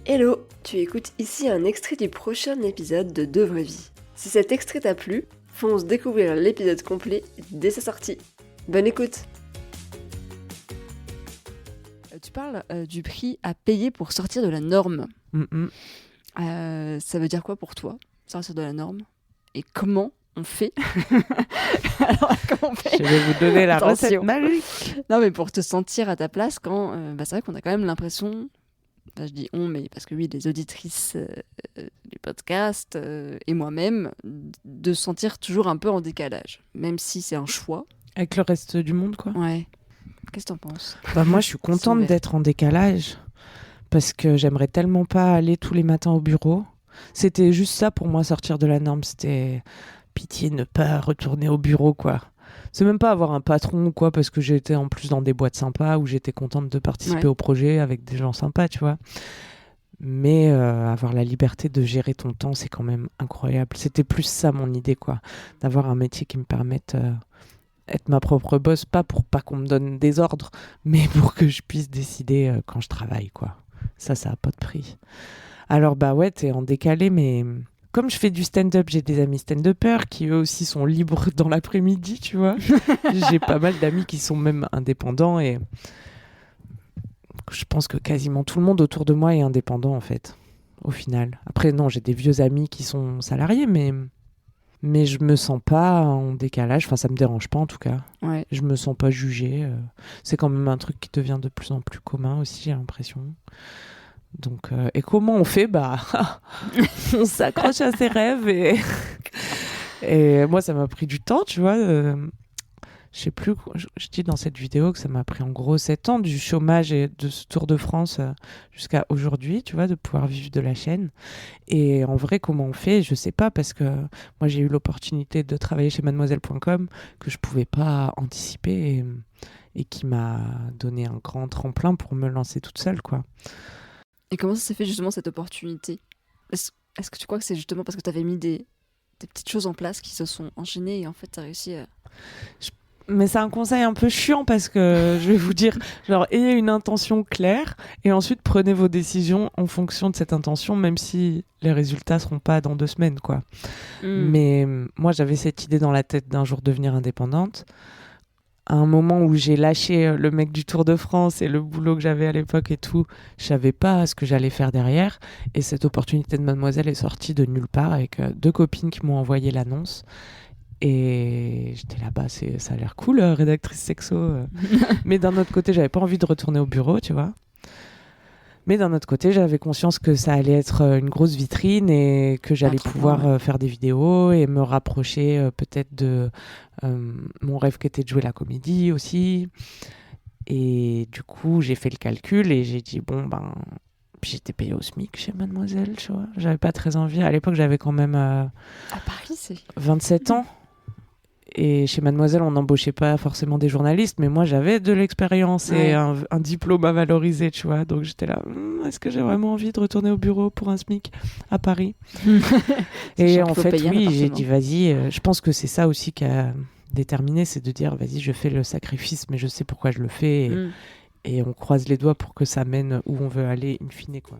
Hello, tu écoutes ici un extrait du prochain épisode de Deux vraies vies. Si cet extrait t'a plu, fonce découvrir l'épisode complet dès sa sortie. Bonne écoute. Tu parles du prix à payer pour sortir de la norme. Ça veut dire quoi pour toi, sortir de la norme? Et comment on fait? Alors, comment on fait? Je vais vous donner la Attention. recette magique. Non, mais pour te sentir à ta place quand... c'est vrai qu'on a quand même l'impression... je dis on, mais parce que oui, les auditrices du podcast et moi-même, de se sentir toujours un peu en décalage, même si c'est un choix. Avec le reste du monde, quoi. Ouais. Qu'est-ce que t'en penses? Moi, je suis contente d'être en décalage parce que j'aimerais tellement pas aller tous les matins au bureau. C'était juste ça pour moi, sortir de la norme. C'était pitié ne pas retourner au bureau, quoi. C'est même pas avoir un patron ou quoi, parce que j'étais en plus dans des boîtes sympas où j'étais contente de participer au projet avec des gens sympas, tu vois. Mais avoir la liberté de gérer ton temps, c'est quand même incroyable. C'était plus ça mon idée, quoi. D'avoir un métier qui me permette être ma propre boss, pas pour pas qu'on me donne des ordres, mais pour que je puisse décider quand je travaille, quoi. Ça a pas de prix. Alors t'es en décalé, mais comme je fais du stand-up, j'ai des amis stand-uppers qui eux aussi sont libres dans l'après-midi, tu vois. J'ai pas mal d'amis qui sont même indépendants et je pense que quasiment tout le monde autour de moi est indépendant, en fait, au final. Après, non, j'ai des vieux amis qui sont salariés, mais je me sens pas en décalage. Enfin, ça me dérange pas, en tout cas. Ouais. Je me sens pas jugée. C'est quand même un truc qui devient de plus en plus commun aussi, j'ai l'impression. Donc, et comment on fait? On s'accroche à ses rêves et moi, ça m'a pris du temps, tu vois. Je sais plus, je dis dans cette vidéo que ça m'a pris en gros 7 ans du chômage et de ce Tour de France jusqu'à aujourd'hui, tu vois, de pouvoir vivre de la chaîne. Et en vrai, comment on fait? Je sais pas, parce que moi, j'ai eu l'opportunité de travailler chez mademoiselle.com que je pouvais pas anticiper et qui m'a donné un grand tremplin pour me lancer toute seule, quoi. Et comment ça s'est fait justement cette opportunité? Est-ce que tu crois que c'est justement parce que tu avais mis des petites choses en place qui se sont enchaînées et en fait tu as réussi à... Mais c'est un conseil un peu chiant parce que je vais vous dire, genre, ayez une intention claire et ensuite prenez vos décisions en fonction de cette intention, même si les résultats seront pas dans 2 semaines, quoi. Mais moi, j'avais cette idée dans la tête d'un jour devenir indépendante. À un moment où j'ai lâché le mec du Tour de France et le boulot que j'avais à l'époque et tout, je savais pas ce que j'allais faire derrière. Et cette opportunité de Mademoiselle est sortie de nulle part avec 2 copines qui m'ont envoyé l'annonce. Et j'étais là, ça a l'air cool, rédactrice sexo. Mais d'un autre côté, j'avais pas envie de retourner au bureau, tu vois. Mais d'un autre côté, j'avais conscience que ça allait être une grosse vitrine et que j'allais pouvoir faire des vidéos et me rapprocher peut-être de mon rêve qui était de jouer la comédie aussi. Et du coup, j'ai fait le calcul et j'ai dit, puis j'étais payée au SMIC chez Mademoiselle, tu vois. J'avais pas très envie. À l'époque, j'avais quand même à Paris, c'est 27 ans. Et chez Mademoiselle, on n'embauchait pas forcément des journalistes, mais moi, j'avais de l'expérience et un diplôme à valoriser, tu vois. Donc, j'étais là, est-ce que j'ai vraiment envie de retourner au bureau pour un SMIC à Paris? Et en fait, oui, j'ai dit, vas-y. Je pense que c'est ça aussi qui a déterminé, c'est de dire, vas-y, je fais le sacrifice, mais je sais pourquoi je le fais. Et on croise les doigts pour que ça mène où on veut aller in fine, quoi.